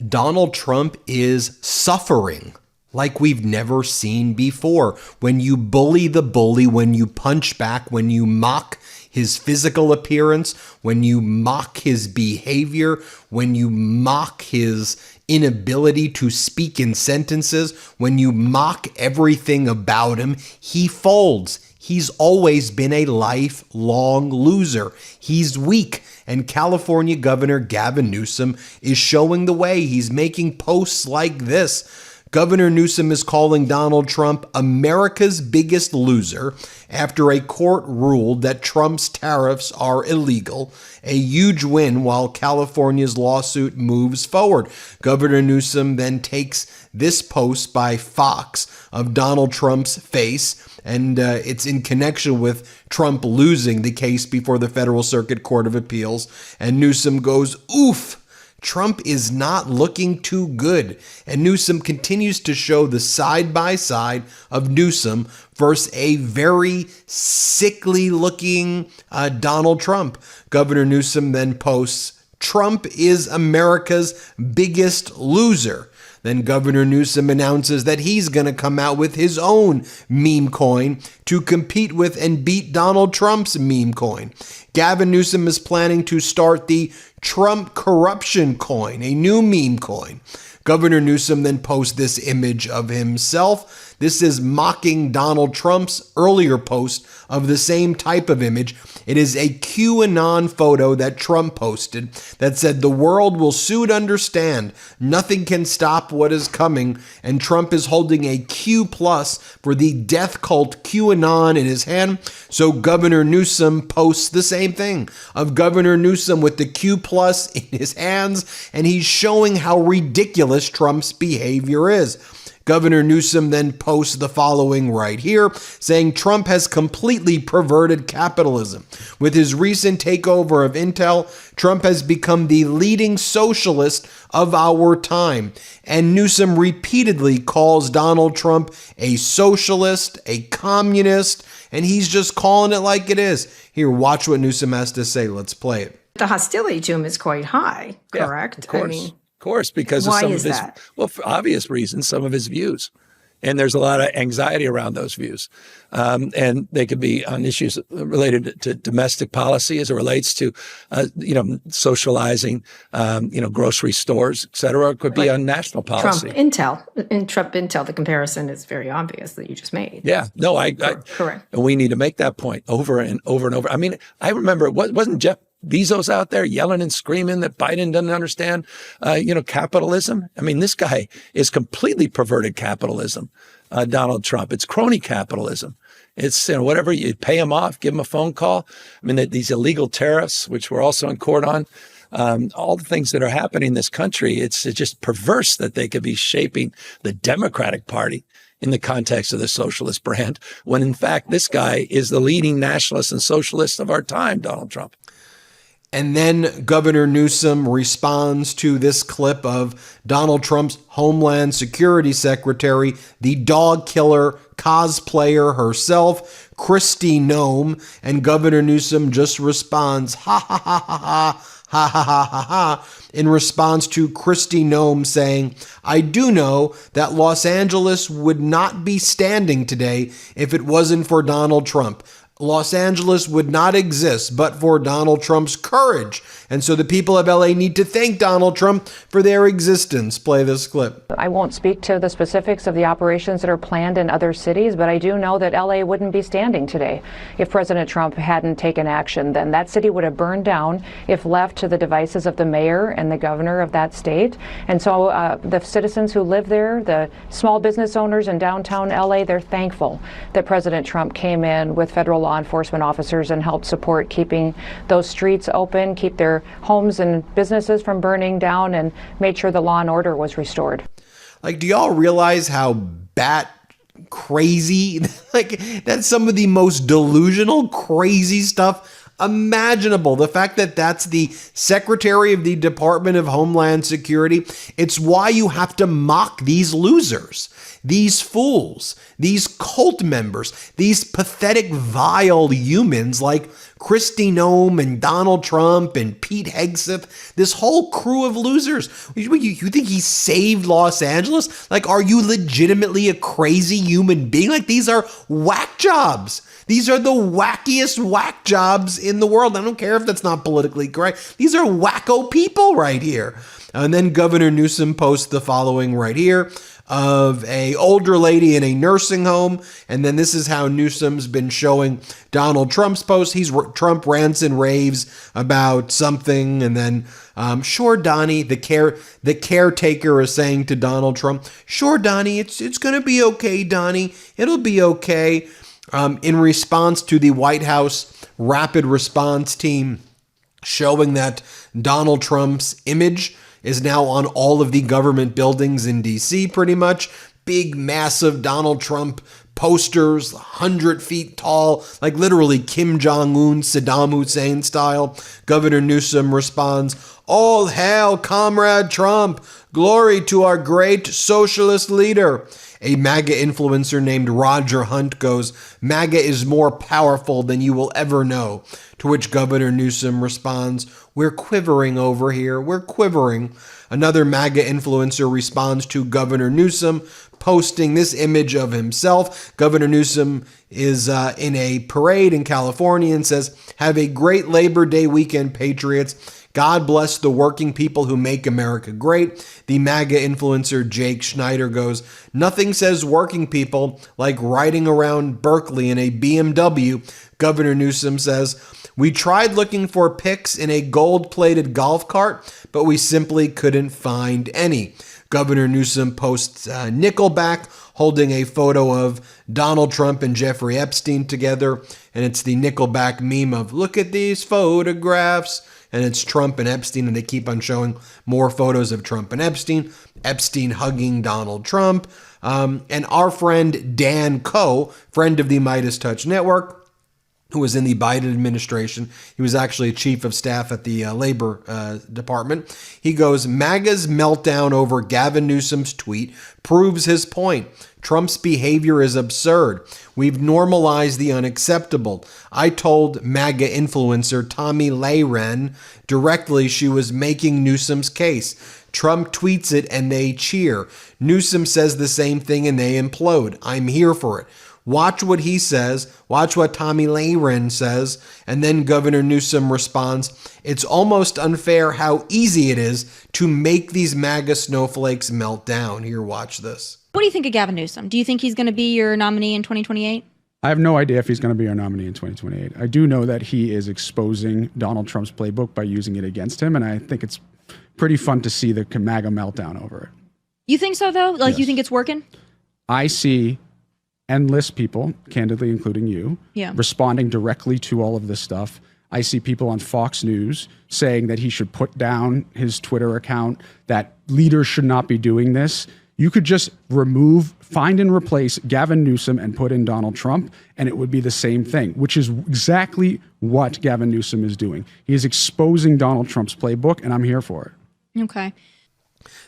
Donald Trump is suffering like we've never seen before. When you bully the bully, when you punch back, when you mock his physical appearance, when you mock his behavior, when you mock his inability to speak in sentences, when you mock everything about him, he folds. He's always been a lifelong loser. He's weak. And California Governor Gavin Newsom is showing the way. He's making posts like this. Governor Newsom is calling Donald Trump America's biggest loser after a court ruled that Trump's tariffs are illegal, a huge win while California's lawsuit moves forward. Governor Newsom then takes this post by Fox of Donald Trump's face, and it's in connection with Trump losing the case before the Federal Circuit Court of Appeals, and Newsom goes, "Oof. Trump is not looking too good." And Newsom continues to show the side-by-side of Newsom versus a very sickly-looking Donald Trump. Governor Newsom then posts, "Trump is America's biggest loser." Then Governor Newsom announces that he's going to come out with his own meme coin to compete with and beat Donald Trump's meme coin. Gavin Newsom is planning to start the Trump corruption coin, a new meme coin. Governor Newsom then posts this image of himself. This is mocking Donald Trump's earlier post of the same type of image. It is a QAnon photo that Trump posted that said, "The world will soon understand. Nothing can stop what is coming." And Trump is holding a Q plus for the death cult QAnon in his hand. So Governor Newsom posts the same thing of Governor Newsom with the Q plus in his hands, and he's showing how ridiculous Trump's behavior is. Governor Newsom then posts the following right here, saying Trump has completely perverted capitalism. With his recent takeover of Intel, Trump has become the leading socialist of our time. And Newsom repeatedly calls Donald Trump a socialist, a communist, and he's just calling it like it is. Here, watch what Newsom has to say. Let's play it. The hostility to him is quite high, correct? Yeah, of course. Of course, because of some of his, well, for obvious reasons, some of his views. And there's a lot of anxiety around those views. And they could be on issues related to domestic policy as it relates to, socializing, grocery stores, et cetera. It could be on national policy. Trump Intel, the comparison is very obvious that you just made. Yeah, no, correct. And we need to make that point over and over and over. I mean, I remember, wasn't Jeff Bezos out there yelling and screaming that Biden doesn't understand, capitalism? I mean, this guy is completely perverted capitalism, Donald Trump. It's crony capitalism. It's whatever, you pay him off, give him a phone call. I mean, these illegal tariffs, which we're also in court on, all the things that are happening in this country, it's just perverse that they could be shaping the Democratic Party in the context of the socialist brand, when in fact, this guy is the leading nationalist and socialist of our time, Donald Trump. And then Governor Newsom responds to this clip of Donald Trump's Homeland Security Secretary, the dog killer cosplayer herself, Kristi Noem, and Governor Newsom just responds, ha ha ha ha ha, ha ha ha ha ha, in response to Kristi Noem saying, "I do know that Los Angeles would not be standing today if it wasn't for Donald Trump. Los Angeles would not exist but for Donald Trump's courage. And so the people of LA need to thank Donald Trump for their existence." Play this clip. I won't speak to the specifics of the operations that are planned in other cities, but I do know that LA wouldn't be standing today if President Trump hadn't taken action. Then that city would have burned down if left to the devices of the mayor and the governor of that state. And so the citizens who live there, the small business owners in downtown LA, they're thankful that President Trump came in with federal law enforcement officers and helped support keeping those streets open, keep their homes and businesses from burning down, and made sure the law and order was restored. Like, do y'all realize how bat crazy, like, that's some of the most delusional, crazy stuff imaginable. The fact that that's the Secretary of the Department of Homeland Security, it's why you have to mock these losers, these fools, these cult members, these pathetic, vile humans like Kristi Noem and Donald Trump and Pete Hegseth, this whole crew of losers. You think he saved Los Angeles? Like, are you legitimately a crazy human being? Like, these are whack jobs. These are the wackiest whack jobs in the world. I don't care if that's not politically correct. These are wacko people right here. And then Governor Newsom posts the following right here of a older lady in a nursing home. And then this is how Newsom's been showing Donald Trump's post. Trump rants and raves about something. And then, sure, Donnie, the caretaker is saying to Donald Trump, sure, Donnie, it's going to be okay, Donnie. It'll be okay. In response to the White House rapid response team showing that Donald Trump's image is now on all of the government buildings in D.C. pretty much. Big, massive Donald Trump posters, 100 feet tall, like literally Kim Jong-un, Saddam Hussein style. Governor Newsom responds, "All hail, Comrade Trump! Glory to our great socialist leader." A MAGA influencer named Roger Hunt goes, "MAGA is more powerful than you will ever know." To which Governor Newsom responds, "We're quivering over here. We're quivering." Another MAGA influencer responds to Governor Newsom, posting this image of himself. Governor Newsom is in a parade in California and says, "Have a great Labor Day weekend, Patriots. God bless the working people who make America great." The MAGA influencer Jake Schneider goes, "Nothing says working people like riding around Berkeley in a BMW." Governor Newsom says, "We tried looking for pics in a gold-plated golf cart, but we simply couldn't find any." Governor Newsom posts Nickelback holding a photo of Donald Trump and Jeffrey Epstein together, and it's the Nickelback meme of, "Look at these photographs." And it's Trump and Epstein, and they keep on showing more photos of Trump and Epstein hugging Donald Trump. And our friend Dan Coe, friend of the MeidasTouch Network, who was in the Biden administration, he was actually chief of staff at the Labor Department. He goes, "MAGA's meltdown over Gavin Newsom's tweet proves his point. Trump's behavior is absurd. We've normalized the unacceptable. I told MAGA influencer Tommy Lehren directly she was making Newsom's case. Trump tweets it and they cheer. Newsom says the same thing and they implode. I'm here for it. Watch what he says. Watch what Tommy Lehren says." And then Governor Newsom responds, "It's almost unfair how easy it is to make these MAGA snowflakes melt down." Here, watch this. What do you think of Gavin Newsom? Do you think he's going to be your nominee in 2028? I have no idea if he's going to be our nominee in 2028. I do know that he is exposing Donald Trump's playbook by using it against him, and I think it's pretty fun to see the MAGA meltdown over it. You think so, though? Like, Yes. You think it's working? I see endless people, candidly including you, responding directly to all of this stuff. I see people on Fox News saying that he should put down his Twitter account, that leaders should not be doing this. You could just find and replace Gavin Newsom and put in Donald Trump, and it would be the same thing, which is exactly what Gavin Newsom is doing. He is exposing Donald Trump's playbook, and I'm here for it. Okay.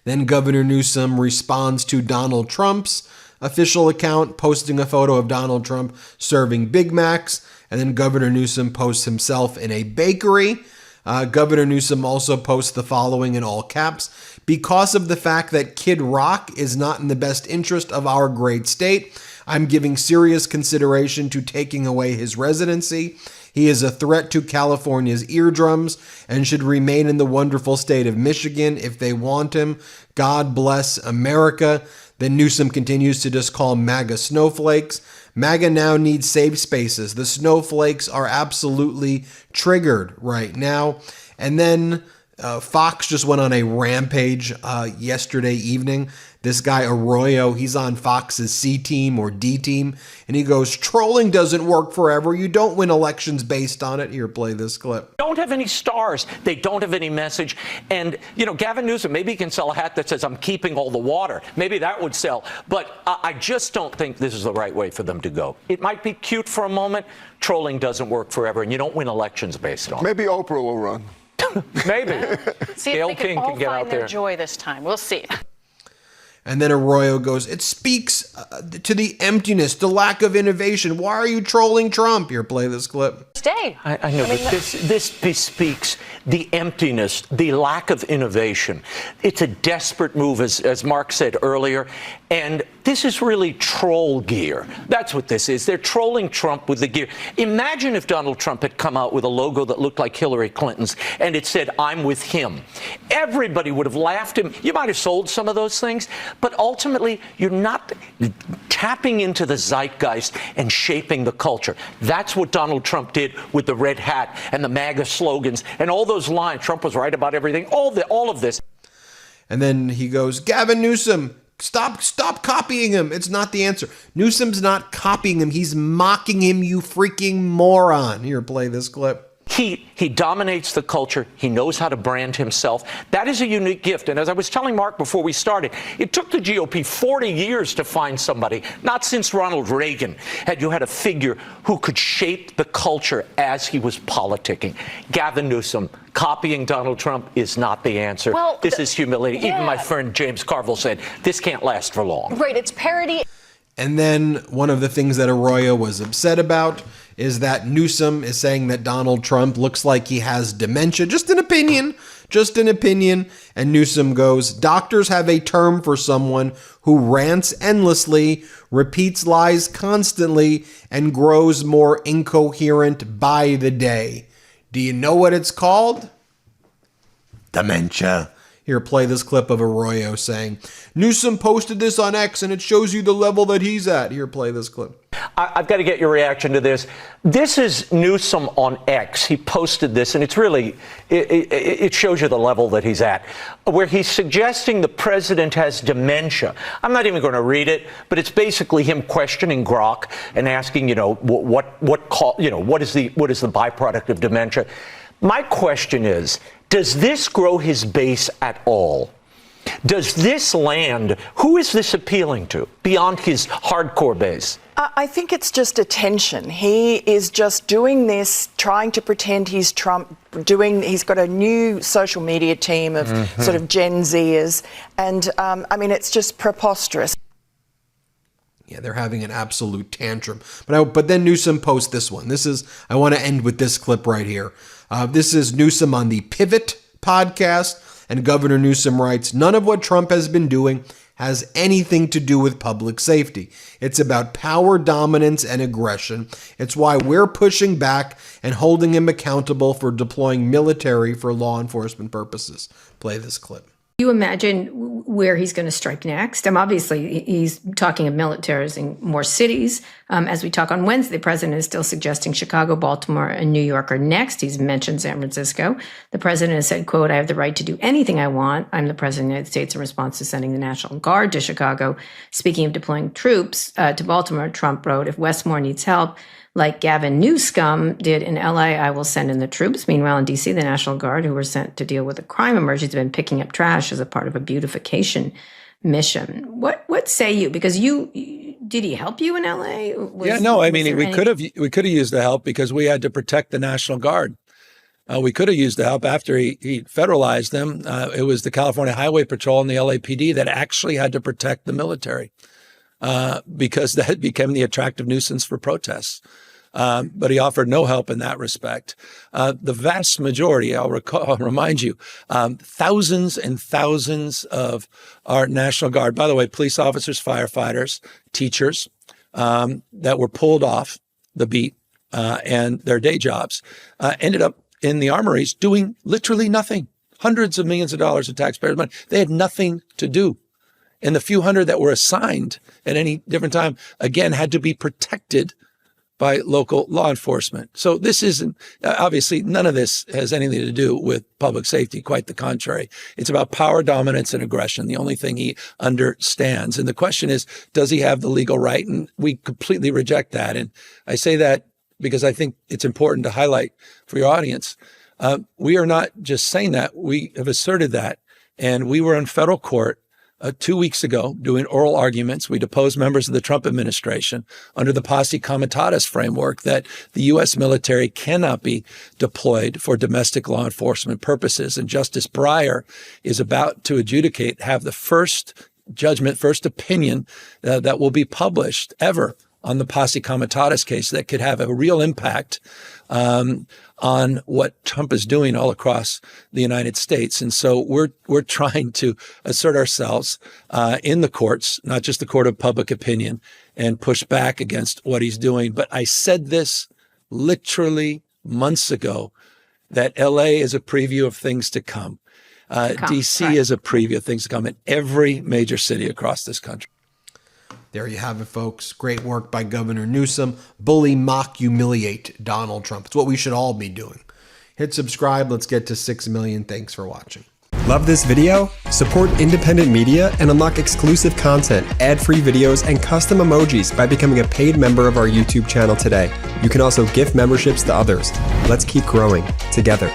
Then Governor Newsom responds to Donald Trump's official account, posting a photo of Donald Trump serving Big Macs. And then Governor Newsom posts himself in a bakery. Governor Newsom also posts the following in all caps: "Because of the fact that Kid Rock is not in the best interest of our great state, I'm giving serious consideration to taking away his residency. He is a threat to California's eardrums and should remain in the wonderful state of Michigan if they want him. God bless America." Then Newsom continues to just call MAGA snowflakes. MAGA now needs safe spaces. The snowflakes are absolutely triggered right now. And then Fox just went on a rampage yesterday evening. This guy Arroyo, he's on Fox's C team or D team, and he goes, trolling doesn't work forever. You don't win elections based on it. Here, play this clip. Don't have any stars. They don't have any message. And, Gavin Newsom, maybe he can sell a hat that says, I'm keeping all the water. Maybe that would sell. But I just don't think this is the right way for them to go. It might be cute for a moment. Trolling doesn't work forever, and you don't win elections based on it. Maybe Oprah will run. Maybe. See Gayle if they King can all can get find out their there. joy this time. We'll see. And then Arroyo goes, it speaks to the emptiness, the lack of innovation. Why are you trolling Trump? Here, play this clip. Stay. I know, but this bespeaks the emptiness, the lack of innovation. It's a desperate move, as Mark said earlier, and this is really troll gear. That's what this is. They're trolling Trump with the gear. Imagine if Donald Trump had come out with a logo that looked like Hillary Clinton's and it said, I'm with him. Everybody would have laughed him. You might have sold some of those things, but ultimately, you're not tapping into the zeitgeist and shaping the culture. That's what Donald Trump did with the red hat and the MAGA slogans and all those lines. Trump was right about everything, all of this. And then he goes, Gavin Newsom, stop copying him. It's not the answer. Newsom's not copying him. He's mocking him, you freaking moron. Here, play this clip. He dominates the culture. He knows how to brand himself. That is a unique gift. And as I was telling Mark before we started, it took the GOP 40 years to find somebody, not since Ronald Reagan, had you had a figure who could shape the culture as he was politicking. Gavin Newsom, copying Donald Trump is not the answer. Well, this is humiliating. yeah. Even my friend James Carville said, this can't last for long. Right, it's parody. And then one of the things that Arroyo was upset about is that Newsom is saying that Donald Trump looks like he has dementia. Just an opinion. And Newsom goes, doctors have a term for someone who rants endlessly, repeats lies constantly, and grows more incoherent by the day. Do you know what it's called? Dementia. Here, play this clip of Arroyo saying, Newsom posted this on X and it shows you the level that he's at. Here, play this clip. I've got to get your reaction to this. This is Newsom on X. He posted this, and it's really, it shows you the level that he's at, where he's suggesting the president has dementia. I'm not even going to read it, but it's basically him questioning Grok and asking, what is the byproduct of dementia? My question is, does this grow his base at all? Does this land, who is this appealing to beyond his hardcore base? I think it's just attention. He is just doing this, trying to pretend he's Trump, he's got a new social media team of sort of Gen Zers. And it's just preposterous. Yeah, they're having an absolute tantrum. But then Newsom posts this one. I want to end with this clip right here. This is Newsom on the Pivot podcast. And Governor Newsom writes, none of what Trump has been doing has anything to do with public safety. It's about power dominance and aggression. It's why we're pushing back and holding him accountable for deploying military for law enforcement purposes. Play this clip. You imagine where he's going to strike next? Obviously, he's talking of militarizing more cities. As we talk on Wednesday, the president is still suggesting Chicago, Baltimore, and New York are next. He's mentioned San Francisco. The president has said, quote, I have the right to do anything I want. I'm the president of the United States in response to sending the National Guard to Chicago. Speaking of deploying troops to Baltimore, Trump wrote, if Westmore needs help, like Gavin Newsom did in LA, I will send in the troops. Meanwhile, in DC, the National Guard, who were sent to deal with a crime emergency, have been picking up trash as a part of a beautification mission. What say you? Because did he help you in LA? We could have used the help because we had to protect the National Guard. We could have used the help after he federalized them. It was the California Highway Patrol and the LAPD that actually had to protect the military. Because that became the attractive nuisance for protests. But he offered no help in that respect. The vast majority, I'll remind you, thousands and thousands of our National Guard, by the way, police officers, firefighters, teachers, that were pulled off the beat and their day jobs, ended up in the armories doing literally nothing. Hundreds of millions of dollars of taxpayers' money. They had nothing to do. And the few hundred that were assigned at any different time, again, had to be protected by local law enforcement. So this isn't, obviously, none of this has anything to do with public safety, quite the contrary. It's about power dominance and aggression, the only thing he understands. And the question is, does he have the legal right? And we completely reject that. And I say that because I think it's important to highlight for your audience. We are not just saying that, we have asserted that. And we were in federal court 2 weeks ago doing oral arguments. We deposed members of the Trump administration under the posse comitatus framework that the U.S. military cannot be deployed for domestic law enforcement purposes. And Justice Breyer is about to have the first judgment, first opinion that will be published ever on the posse comitatus case that could have a real impact on what Trump is doing all across the United States. And so we're trying to assert ourselves in the courts, not just the court of public opinion, and push back against what he's doing. But I said this literally months ago, that LA is a preview of things to come. DC is a preview of things to come in every major city across this country. There you have it, folks. Great work by Governor Newsom. Bully, mock, humiliate Donald Trump. It's what we should all be doing. Hit subscribe. Let's get to 6 million. Thanks for watching. Love this video? Support independent media and unlock exclusive content, ad-free videos, and custom emojis by becoming a paid member of our YouTube channel today. You can also gift memberships to others. Let's keep growing together.